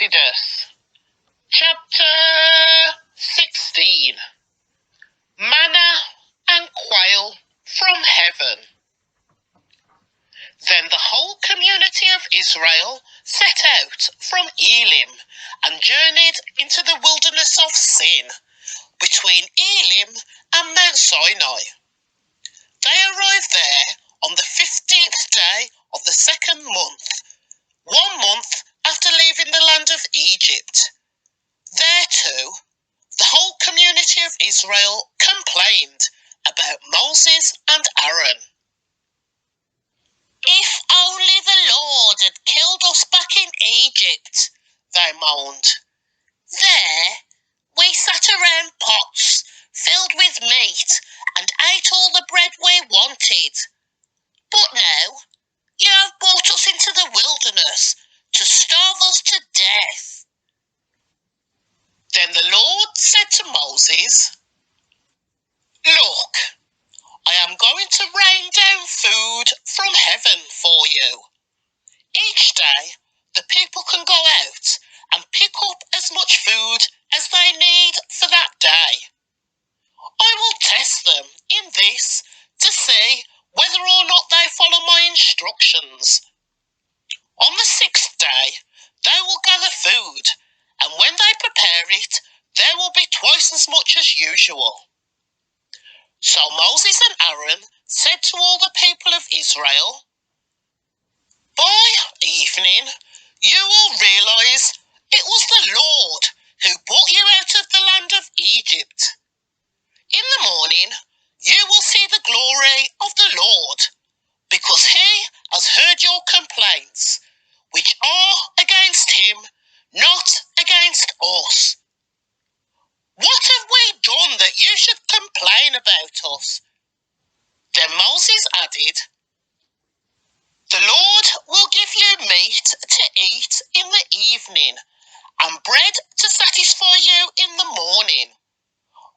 Exodus, chapter 16. Manna and Quail from heaven. Then the whole community of Israel set out from Elim and journeyed into the wilderness of Sin, between Elim and Mount Sinai. They arrived there on the 15th day of the second month, 1 month after leaving the land of Egypt. There too, the whole community of Israel complained about Moses and Aaron. "If only the Lord had killed us back in Egypt," they moaned. "There, we sat around pots filled with meat and ate all the bread we wanted. But now, you have brought us into the wilderness to starve us to death." Then the Lord said to Moses, "Look, I am going to rain down food from heaven for you. Each day, the people can go out and pick up as much food as they need for that day. I will test them in this to see whether or not they follow my instructions. On the 6th day, they will gather food, and when they prepare it, there will be twice as much as usual." So Moses and Aaron said to all the people of Israel, "By evening, you will realize it was the Lord who brought you out of the land of Egypt. In the morning, you will see the glory of the Lord, because he has heard your complaints, which are against him, not against us. What have we done that you should complain about us?" Then Moses added, "The Lord will give you meat to eat in the evening and bread to satisfy you in the morning,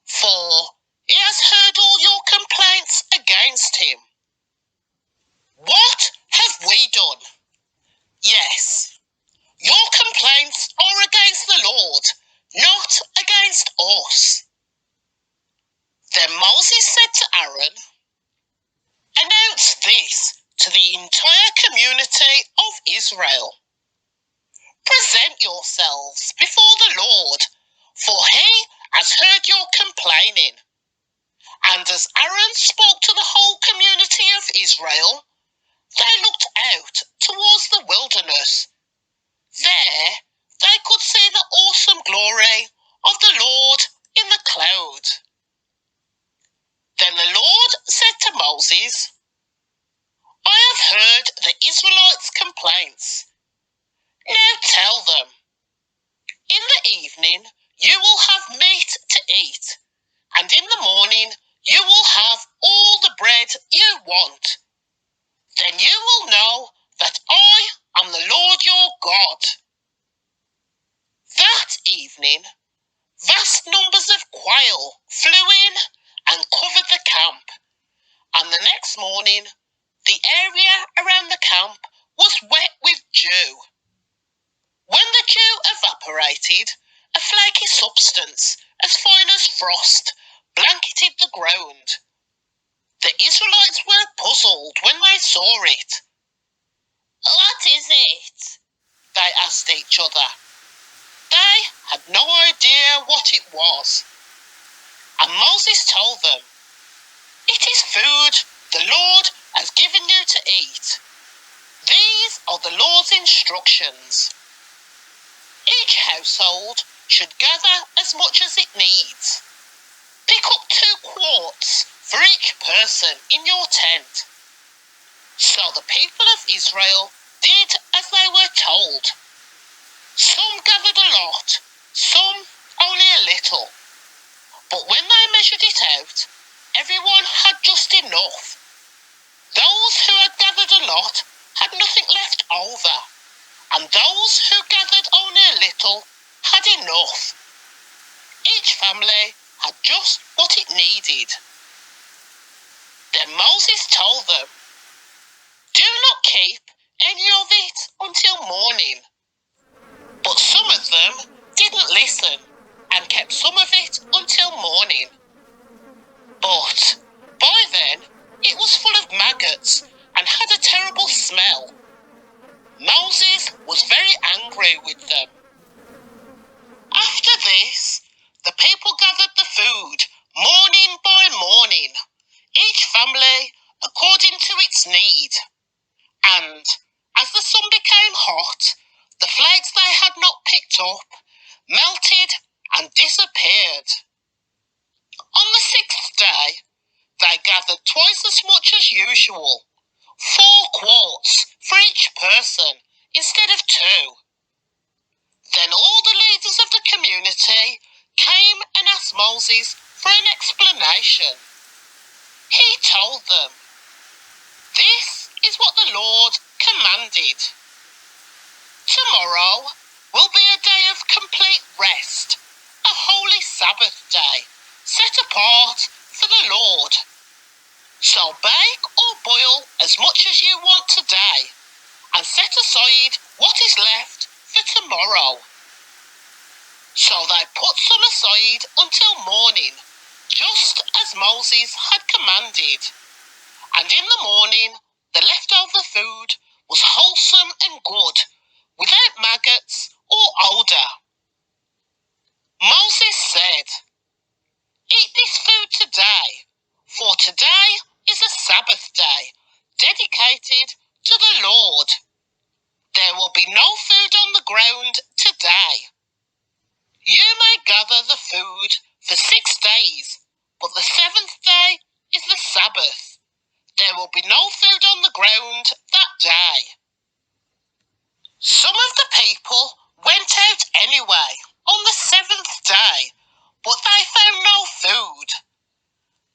for he has heard all your complaints against him. What have we done? Yes, your complaints are against the Lord, not against us." Then Moses said to Aaron, "Announce this to the entire community of Israel. Present yourselves before the Lord, for he has heard your complaining." And as Aaron spoke to the whole community of Israel, they looked out towards the wilderness. There they could see the awesome glory of the Lord in the cloud. Then the Lord said to Moses, "I have heard the Israelites' complaints. Now tell them, in the evening you will have meat to eat, and in the morning you will have all the bread you want. Then you will know that I am the Lord your God." That evening, vast numbers of quail flew in and covered the camp, and the next morning the area around the camp was wet with dew. When the dew evaporated, a flaky substance as fine as frost blanketed the ground. The Israelites were puzzled when they saw it. "What is it?" they asked each other. They had no idea what it was. And Moses told them, "It is food the Lord has given you to eat. These are the Lord's instructions. Each household should gather as much as it needs. Pick up 2 quarts for each person in your tent." So the people of Israel did as they were told. Some gathered a lot, some only a little. But when they measured it out, everyone had just enough. Those who had gathered a lot had nothing left over, and those who gathered only a little had enough. Each family had just what it needed. Then Moses told them, "Do not keep any of it until morning." But some of angry with them. After this, the people gathered the food morning by morning, each family according to its need. And as the sun became hot, the flakes they had not picked up melted and disappeared. On the sixth day, they gathered twice as much as usual, 4 quarts for each person instead of 2. Then all the leaders of the community came and asked Moses for an explanation. He told them, "This is what the Lord commanded. Tomorrow will be a day of complete rest, a holy Sabbath day, set apart for the Lord. So bake or boil as much as you want today, and set aside what is left for tomorrow." So they put some aside until morning, just as Moses had commanded. And in the morning, the leftover food was wholesome and good, without maggots or odour. Moses said, "Eat this food today, for today is a Sabbath day, dedicated to the Lord. There will be no food on the ground today. You may gather the food for 6 days, but the 7th day is the Sabbath. There will be no food on the ground that day." Some of the people went out anyway on the 7th day, but they found no food.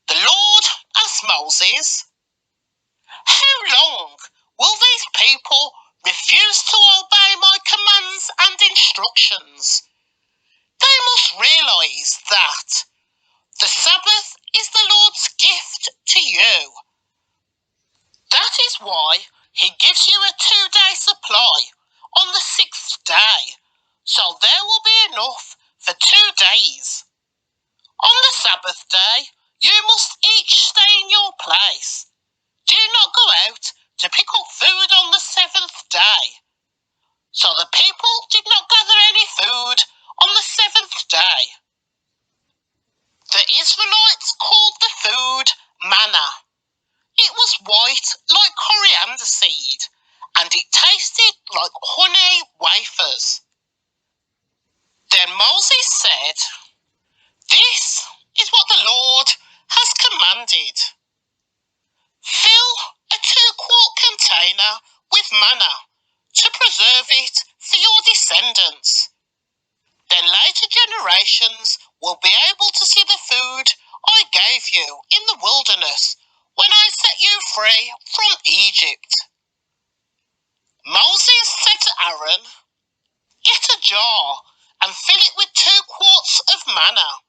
The Lord asked Moses, "How long will these people refuse to obey my commands and instructions? They must realise that the Sabbath is the Lord's gift to you. That is why he gives you a 2-day supply on the 6th day, so there will be enough for 2 days. On the Sabbath day, you must each stay in your place. Do not go out to pick up food on the 7th day." So the people did not gather any food on the 7th day. The Israelites called the food manna. It was white like coriander seed, and it tasted like honey wafers. Then Moses said, "This is what the Lord has commanded. Fill a 2-quart container with manna to preserve it for your descendants. Then later generations will be able to see the food I gave you in the wilderness when I set you free from Egypt." Moses said to Aaron, "Get a jar and fill it with 2 quarts of manna.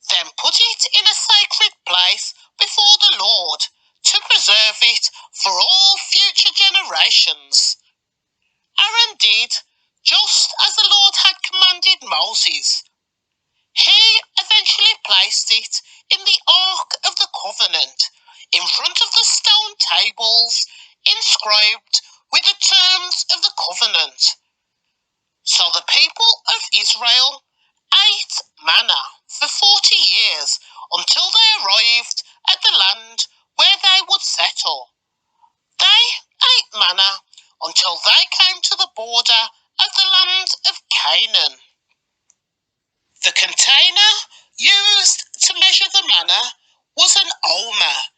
Then put it in a sacred place before the Lord to preserve it for all future generations." Aaron did just as the Lord had commanded Moses. He eventually placed it in the Ark of the Covenant in front of the stone tables inscribed with the terms of the covenant. So the people of Israel ate manna for 40 years until they arrived at the land where they would settle. They ate manna until they came to the border of the land of Canaan. The container used to measure the manna was an omer,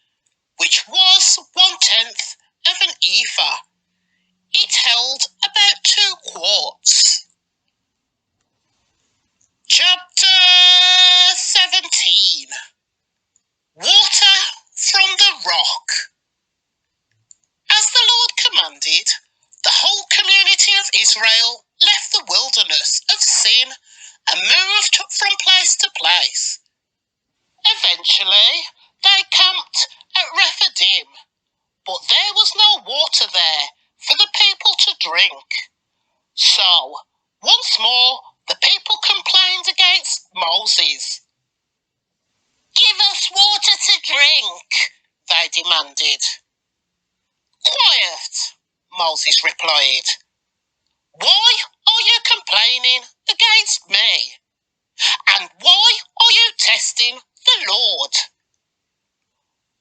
which was 1/10 of an ephah. It held about 2 quarts. Chapter 17. Water from the rock. As the Lord commanded, the whole community of Israel left the wilderness of Sin and moved from place to place. Eventually, they camped at Rephidim, but there was no water there for the people to drink. So, once more, the people complained against Moses. "Give us water to drink," they demanded. "Quiet," Moses replied. "Why are complaining against me? And why are you testing the Lord?"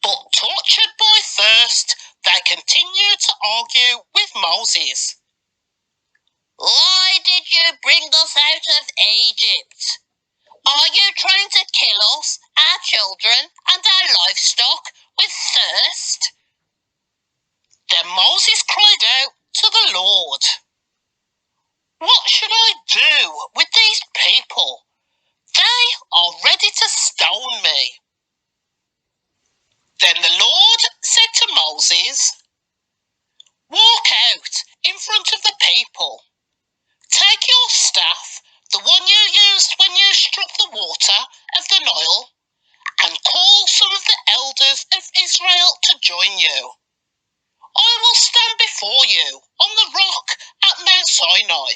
But tortured by thirst, they continued to argue with Moses. "Why did you bring us out of Egypt? Are you trying to kill us, our children, and our livestock with thirst?" Then Moses cried out to the Lord, "What should I do with these people? They are ready to stone me." Then the Lord said to Moses, "Walk out in front of the people. Take your staff, the one you used when you struck the water of the Nile, and call some of the elders of Israel to join you. I will stand before you on the rock at Mount Sinai.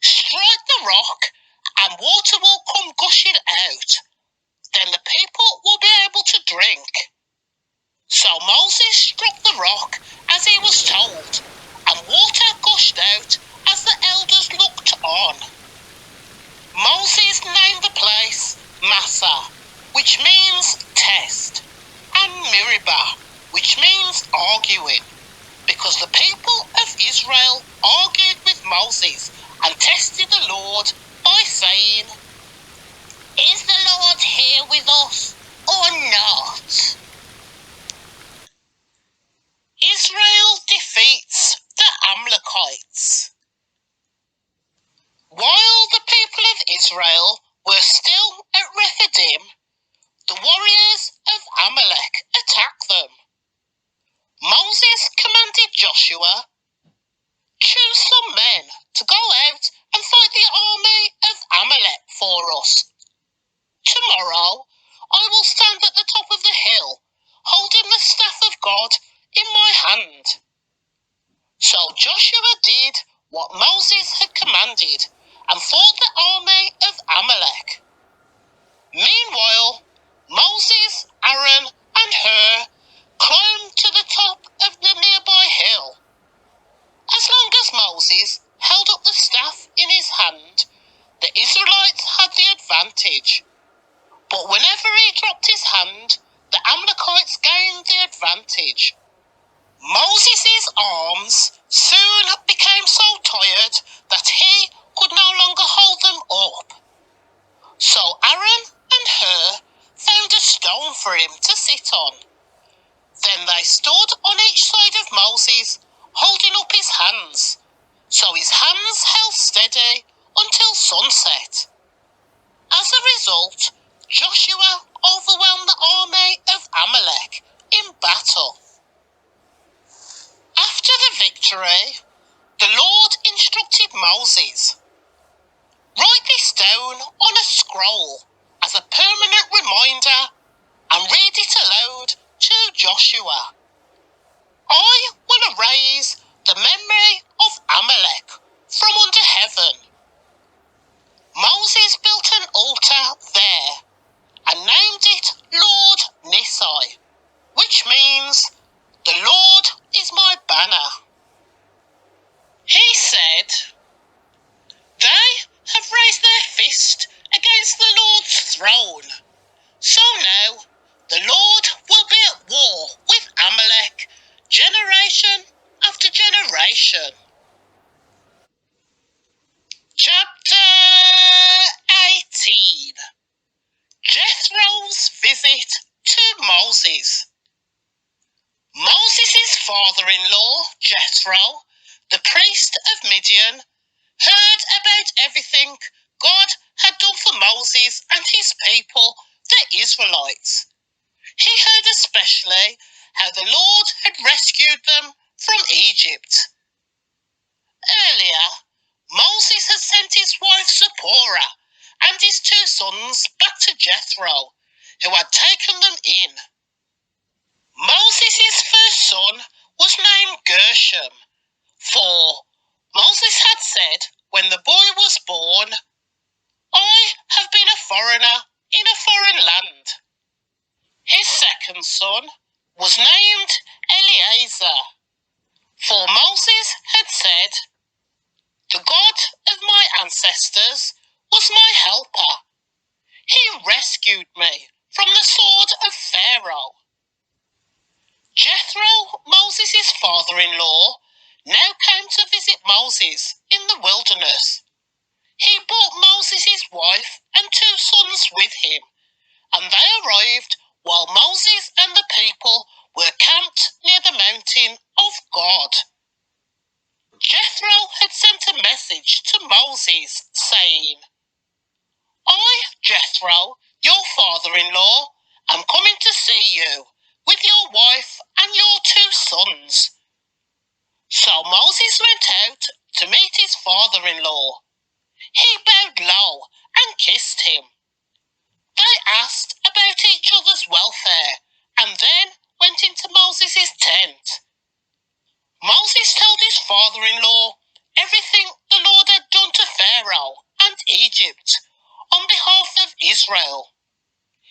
Strike the rock and water will come gushing out. Then the people will be able to drink." So Moses struck the rock as he was told, and water gushed out as the elders looked on. Moses named the place Massa, which means test, and Meribah, which means arguing, because the people of Israel argued with Moses and tested the Lord by saying, "Is the Lord here with us or not?" Israel defeats the Amalekites. While the people of Israel were still at Rephidim, the warriors of Amalek attacked them. Moses commanded Joshua, "Choose some men to go out and fight the army of Amalek for us. Tomorrow I will stand at the top of the hill, holding the staff of God in my hand." So Joshua did what Moses had commanded and fought the army of Amalek. Meanwhile, Moses, Aaron, and Hur climbed to the top of the nearby hill. As long as Moses held up the staff in his hand, the Israelites had the advantage. But whenever he dropped his hand, the Amalekites gained the advantage. Moses' arms soon became so tired that he could no longer hold them up. So Aaron and Hur found a stone for him to sit on. Then they stood on each side of Moses, holding up his hands, so his hands held steady until sunset. As a result, Joshua overwhelmed the army of Amalek in battle. After the victory, the Lord instructed Moses, "Write this down on a scroll as a permanent reminder and read it aloud to Joshua. I will erase the memory of Amalek from under heaven." Moses built an altar there and named it Lord Nissi, which means "The Lord is my banner." He said, "They have raised their fist against the Lord's throne. So now the Lord will be at war with Amalek generation after generation." Chapter 18. Jethro's visit to Moses. Moses' father-in-law, Jethro, the priest of Midian, heard about everything God had done for Moses and his people, the Israelites. He heard especially how the Lord had rescued them from Egypt. Earlier, Moses had sent his wife Zipporah and his 2 sons back to Jethro, who had taken them in. Moses' first son was named Gershom, for Moses had said when the boy was born, "I have been a foreigner in a foreign land." His second son was named Eleazar, for Moses had said, "The God of ancestors, was my helper. He rescued me from the sword of Pharaoh. Jethro, Moses' father-in-law, now came to visit Moses in the wilderness. He brought Moses' wife and 2 sons with him, and they arrived while Moses and the people were camped near the mountain of God. Jethro had sent a message to Moses saying, I, Jethro, your father-in-law, am coming to see you with your wife and your 2 sons. So Moses went out to meet his father-in-law. He bowed low and kissed him. They asked about each other's welfare and then went into Moses' tent. Moses told his father-in-law everything the Lord had done to Pharaoh and Egypt on behalf of Israel.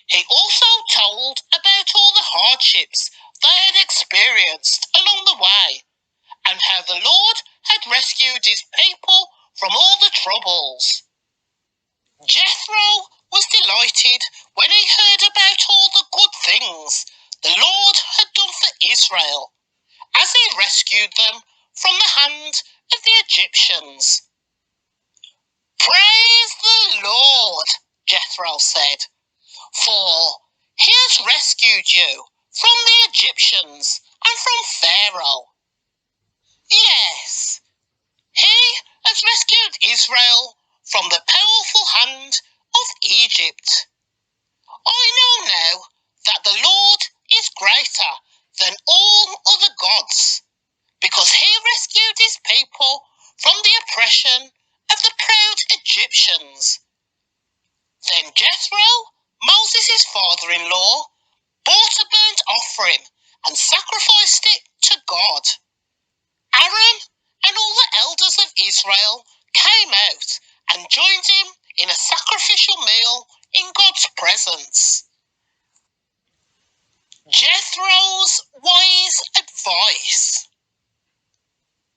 He also told about all the hardships they had experienced along the way and how the Lord had rescued his people from all the troubles. Jethro was delighted when he heard about all the good things the Lord had done for Israel as he rescued them from the hand of the Egyptians. Praise the Lord, Jethro said, for he has rescued you from the Egyptians and from Pharaoh. Yes, he has rescued Israel from the powerful hand of Egypt. I know now that the Lord is greater than all other gods, because he rescued his people from the oppression of the proud Egyptians. Then Jethro, Moses' father-in-law, brought a burnt offering and sacrificed it to God. Aaron and all the elders of Israel came out and joined him in a sacrificial meal in God's presence. Jethro's wise advice.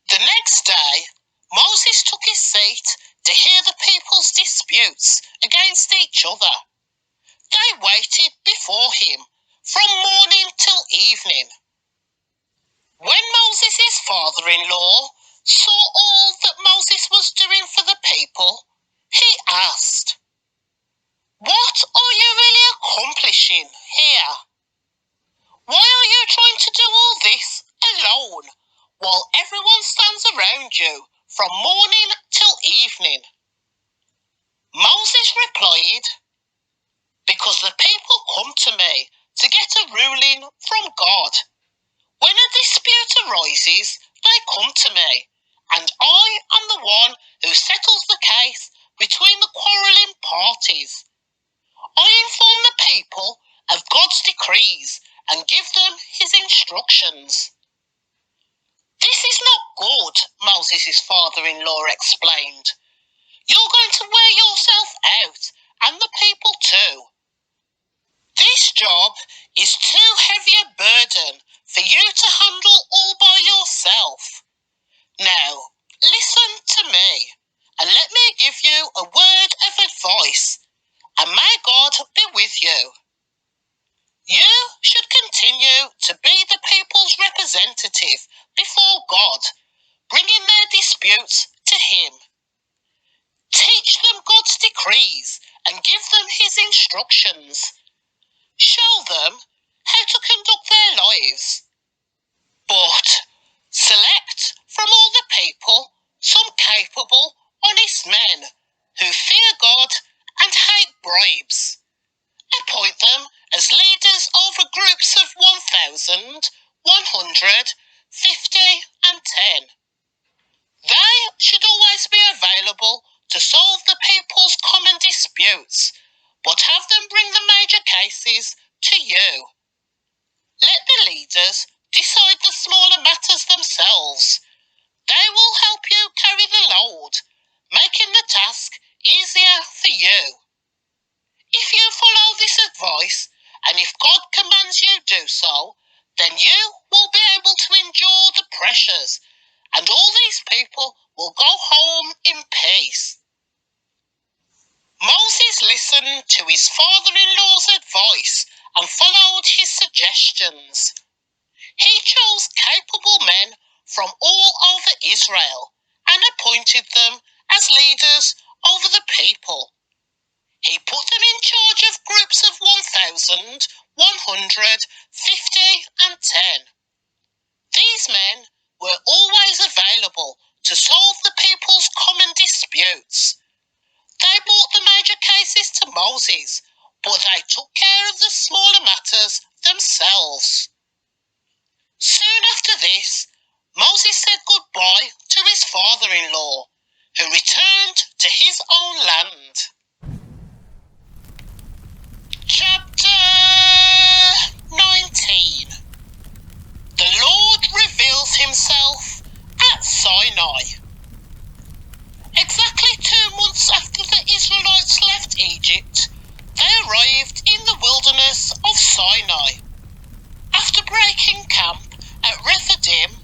The next day, Moses took his seat to hear the people's disputes against each other. They waited before him from morning till evening. When Moses' father-in-law saw all that Moses was doing for the people, he asked, What are you really accomplishing here? Why are you trying to do all this alone while everyone stands around you from morning till evening? Moses replied, Because the people come to me to get a ruling from God. When a dispute arises, they come to me, and I am the one who settles the case between the quarrelling parties. I inform the people of God's decrees and give them his instructions. This is not good, Moses' father-in-law explained. You're going to wear yourself out, and the people too. This job is too heavy a burden for you to handle all by yourself. Now, listen to me, and let me give you a word of advice, and may God be with you. You should continue to be the people's representative before God, bringing their disputes to him. Teach them God's decrees and give them his instructions. Show them how to conduct their lives. But select from all the people some capable, honest men who fear God and hate bribes. Appoint them as leaders over groups of 1,000, 100, 50 and 10. They should always be available to solve the people's common disputes, but have them bring the major cases to you. Let the leaders decide the smaller matters themselves. They will help you carry the load, making the task easier for you. If you follow this advice, and if God commands you do so, then you will be able to endure the pressures, and all these people will go home in peace. Moses listened to his father-in-law's advice and followed his suggestions. He chose capable men from all over Israel and appointed them as leaders over the people. He put them in charge of groups of 1,150 and 10. These men were always available to solve the people's common disputes. They brought the major cases to Moses, but they took care of the smaller matters themselves. Soon after this, Moses said goodbye to his father-in-law, who returned to his own land. Chapter 19. The Lord reveals himself at Sinai. Exactly 2 months after the Israelites left Egypt, they arrived in the wilderness of Sinai. After breaking camp at Rephidim,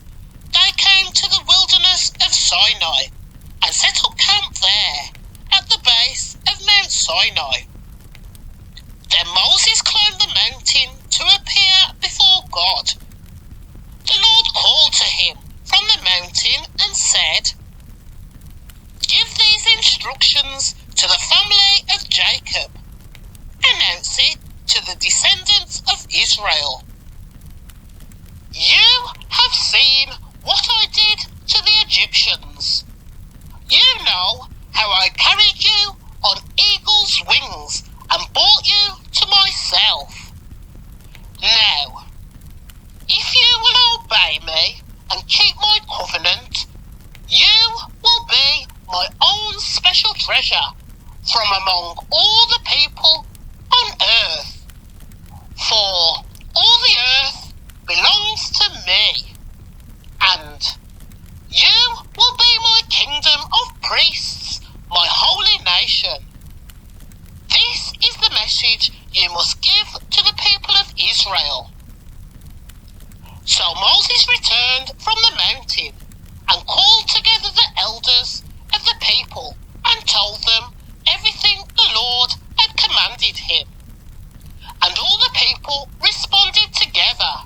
they came to the wilderness of Sinai and set up camp there at the base of Mount Sinai. Then Moses climbed the mountain to appear before God. The Lord called to him from the mountain and said, "Give these instructions to the family of Jacob. Announce it to the descendants of Israel. You have seen what I did to the Egyptians. You know how I carried you on eagle's wings and brought you to myself. Now, if you will obey me and keep my covenant, you will be my own special treasure from among all the people on earth. For all the earth belongs to me, and you will be my kingdom of priests, my holy nation." This is the message you must give to the people of Israel. So Moses returned from the mountain and called together the elders of the people and told them everything the Lord had commanded him. And all the people responded together,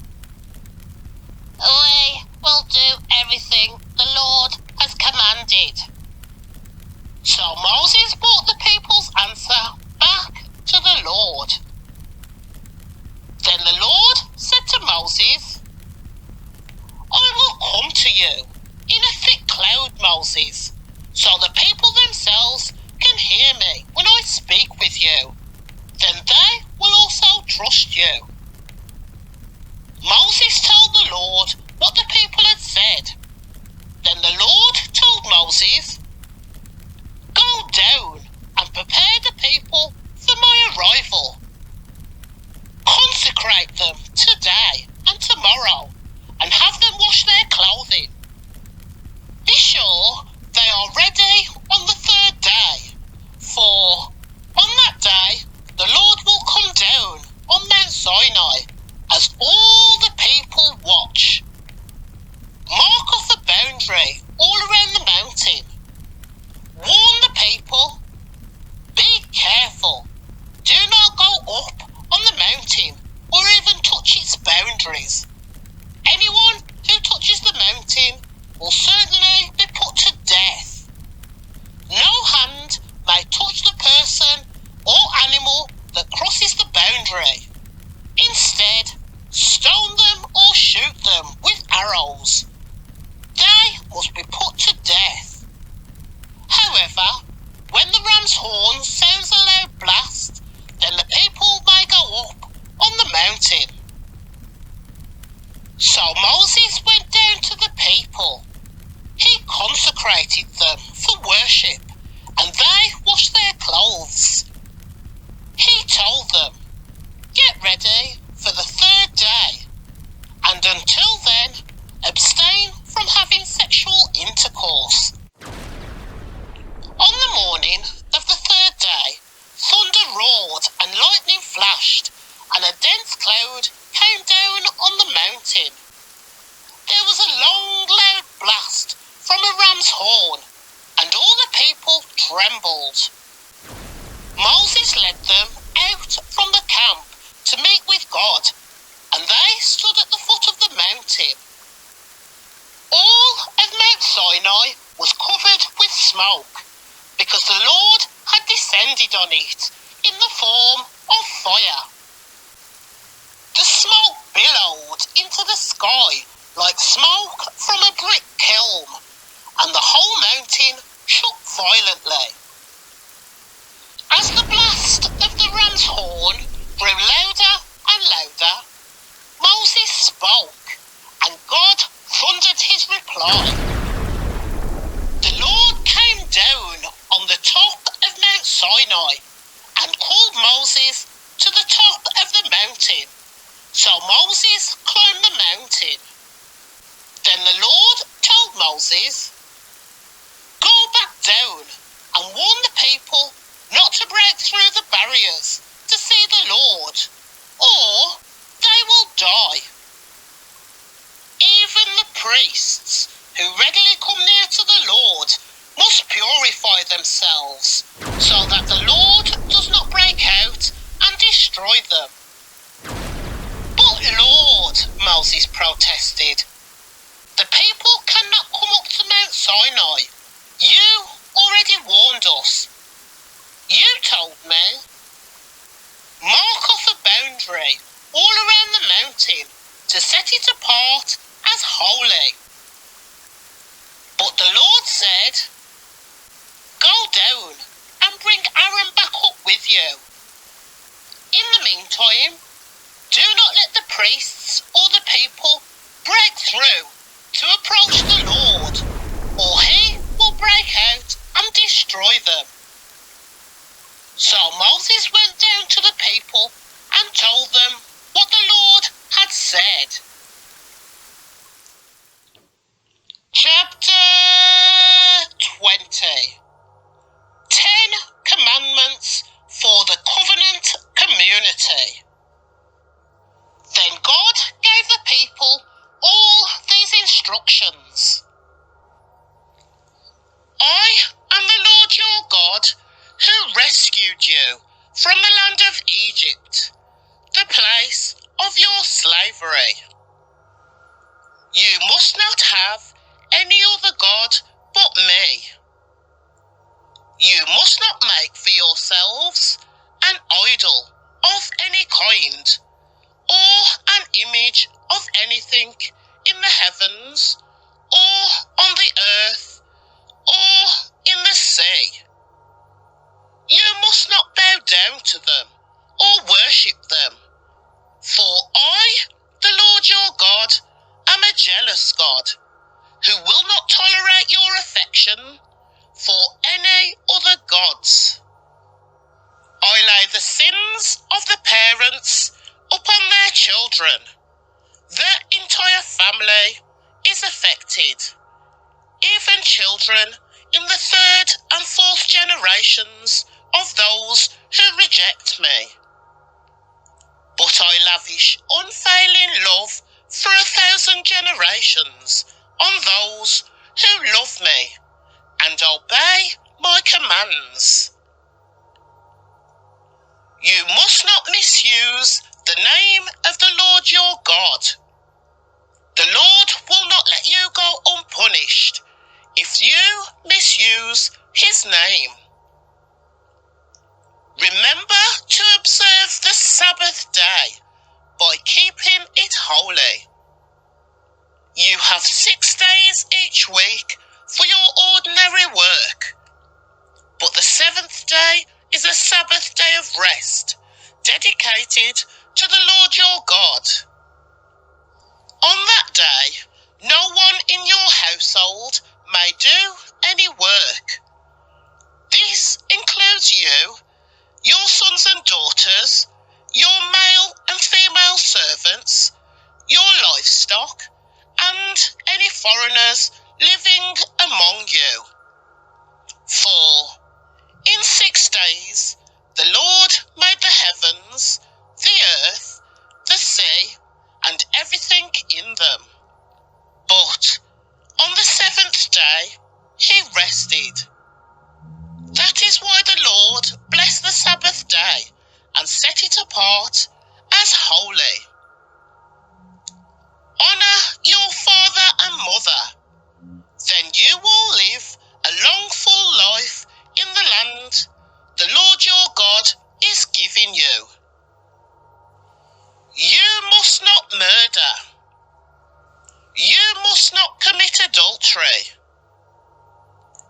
"We will do everything the Lord has commanded." So Moses brought the people's answer back to the Lord. Then the Lord said to Moses, "I will come to you in a thick cloud, Moses, so the people themselves can hear me when I speak with you. Then they will also trust you." Moses told the Lord what the people had said. Then the Lord told Moses, "Go down and prepare the people for my arrival. Consecrate them today and tomorrow and have them wash their clothing. Be sure they are ready on the 3rd day, for on that day the Lord will come down on Mount Sinai as all the people watch. Mark off a boundary all around the mountain. Warn the people. Be careful. Do not go up on the mountain or even touch its boundaries. Anyone who touches the mountain will certainly be put to death. No hand may touch the person or animal that crosses the boundary. Instead, stone them or shoot them with arrows. They must be put to death. However, when the ram's horn sounds a loud blast, then the people may go up on the mountain." So Moses went down to the people. He consecrated them for worship, and they washed their clothes. He told them, "Get ready for the 3rd day, and until then, abstain from having sexual intercourse." On the morning of the 3rd day, thunder roared and lightning flashed, and a dense cloud came down on the mountain. There was a long, loud blast from a ram's horn, and all the people trembled. Moses led them out from the camp to meet with God, and they stood at the foot of the mountain. All of Mount Sinai was covered with smoke, because the Lord had descended on it in the form of fire. The smoke billowed into the sky like smoke from a brick kiln, and the whole mountain shook violently. As the blast of the ram's horn grew louder and louder, Moses spoke, and God thundered his reply. The Lord came down on the top of Mount Sinai and called Moses to the top of the mountain. So Moses climbed the mountain. Then the Lord told Moses, "Go back down and warn the people not to break through the barriers to see the Lord, or they will die. Even the priests who regularly come near to the Lord must purify themselves, so that the Lord does not break out and destroy them." "But Lord," Moses protested, "the people cannot come up to Mount Sinai. You already warned us. You told me, mark off a boundary all around the mountain to set it apart as holy." But the Lord said, "Go down and bring Aaron back up with you. In the meantime, do not let the priests or the people break through to approach the Lord, or he will break out and destroy them." So Moses went down to the people and told them what the Lord had said. Chapter 20. 10 Commandments for the Covenant Community. Then God gave the people all these instructions. "I am the Lord your God, who rescued you from the land of Egypt, the place of your slavery. You must not have any other God but me. You must not make for yourselves an idol of any kind, or an image of anything in the heavens, or on the earth, or in the sea. You must not bow down to them or worship them, for I, the Lord your God, am a jealous God, who will not tolerate your affection for any other gods. I lay the sins of the parents upon their children. Their entire family is affected, even children in the 3rd and 4th generations of those who reject me. But I lavish unfailing love for 1,000 generations on those who love me and obey my commands. You must not misuse the name of the Lord your God. The Lord will not let you go unpunished if you misuse his name. Remember to observe the Sabbath day by keeping it holy. You have 6 days each week for your ordinary work, but the 7th day is a Sabbath day of rest, dedicated to the Lord your God. On that day, no one in your household may do any work. This includes you, your sons and daughters, your male and female servants, your livestock, and any foreigners living among you. For in 6 days the Lord made the heavens, the earth, the sea, and everything in them. But on the 7th day he rested. That is why the Lord blessed bless the Sabbath day and set it apart as holy. Honour your father and mother, then you will live a long full life in the land the Lord your God is giving you. You must not murder. You must not commit adultery.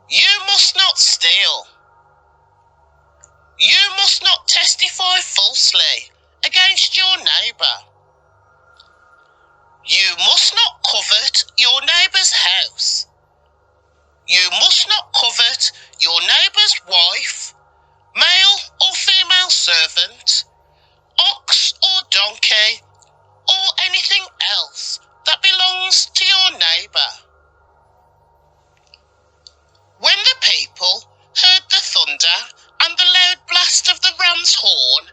You must not steal. You must not testify falsely against your neighbour. You must not covet your neighbour's house. You must not covet your neighbour's wife, male or female servant, ox or donkey, or anything else that belongs to your neighbour. When the people heard the thunder and the loud blast of the ram's horn,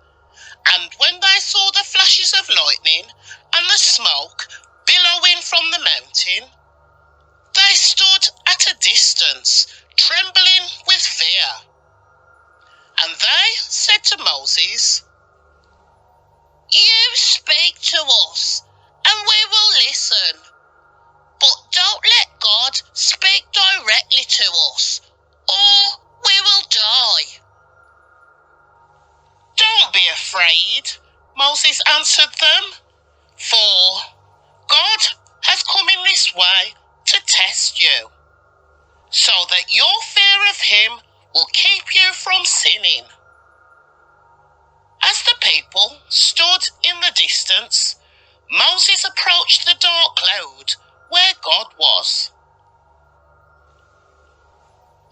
and when they saw the flashes of lightning and the smoke billowing from the mountain, they stood at a distance, trembling with fear. And they said to Moses, "You speak to us, and we will listen. But don't let God speak directly to us, or we will die." "Don't be afraid," Moses answered them, "for God has come in this way to test you, so that your fear of him will keep you from sinning." As the people stood in the distance, Moses approached the dark cloud where God was.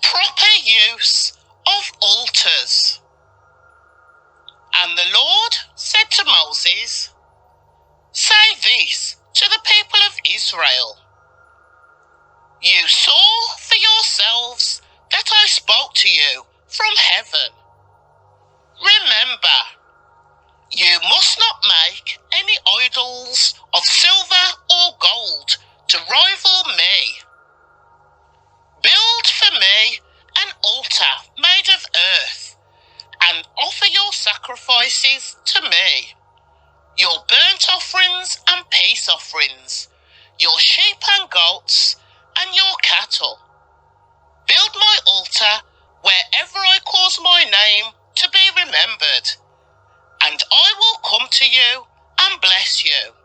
Proper use of altars. And the Lord said to Moses, "Say this to the people of Israel. You saw for yourselves that I spoke to you from heaven. Remember, you must not make any idols of silver or gold to rival me. Build for me an altar made of earth and offer your sacrifices to me, your burnt offerings and peace offerings, your sheep and goats and your cattle. Build my altar wherever I cause my name to be remembered, and I will come to you and bless you.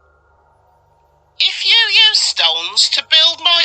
If you use stones to build my